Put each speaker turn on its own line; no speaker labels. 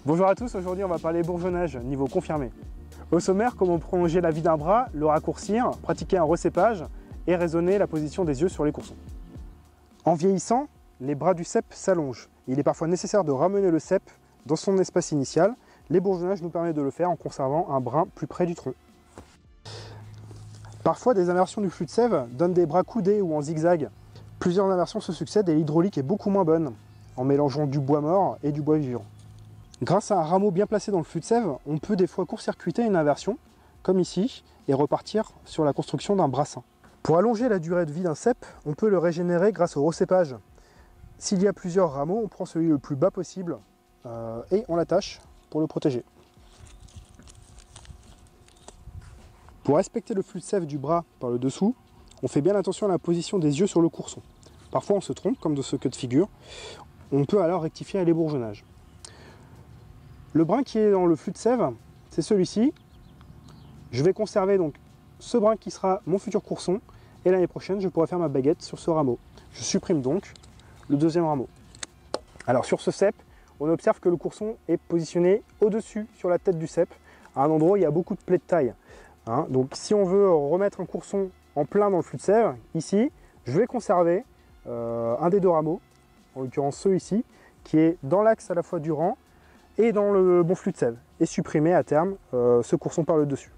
Bonjour à tous, aujourd'hui on va parler bourgeonnage, niveau confirmé. Au sommaire, comment prolonger la vie d'un bras, le raccourcir, pratiquer un recépage et raisonner la position des yeux sur les coursons. En vieillissant, les bras du cep s'allongent. Il est parfois nécessaire de ramener le cep dans son espace initial. Les bourgeonnages nous permettent de le faire en conservant un brin plus près du tronc. Parfois, des inversions du flux de sève donnent des bras coudés ou en zigzag. Plusieurs inversions se succèdent et l'hydraulique est beaucoup moins bonne en mélangeant du bois mort et du bois vivant. Grâce à un rameau bien placé dans le flux de sève, on peut des fois court-circuiter une inversion, comme ici, et repartir sur la construction d'un brassin. Pour allonger la durée de vie d'un cep, on peut le régénérer grâce au recépage. S'il y a plusieurs rameaux, on prend celui le plus bas possible et on l'attache pour le protéger. Pour respecter le flux de sève du bras par le dessous, on fait bien attention à la position des yeux sur le courson. Parfois on se trompe, comme dans ce cas de figure. On peut alors rectifier les bourgeonnages. Le brin qui est dans le flux de sève, c'est celui-ci. Je vais conserver donc ce brin qui sera mon futur courson et l'année prochaine je pourrai faire ma baguette sur ce rameau. Je supprime donc le deuxième rameau. Alors sur ce cep, on observe que le courson est positionné au-dessus sur la tête du cep, à un endroit où il y a beaucoup de plaies de taille. Donc si on veut remettre un courson en plein dans le flux de sève, ici, je vais conserver un des deux rameaux, en l'occurrence ceux ici, qui est dans l'axe à la fois du rang et dans le bon flux de sève, et supprimer à terme ce courson par le dessus.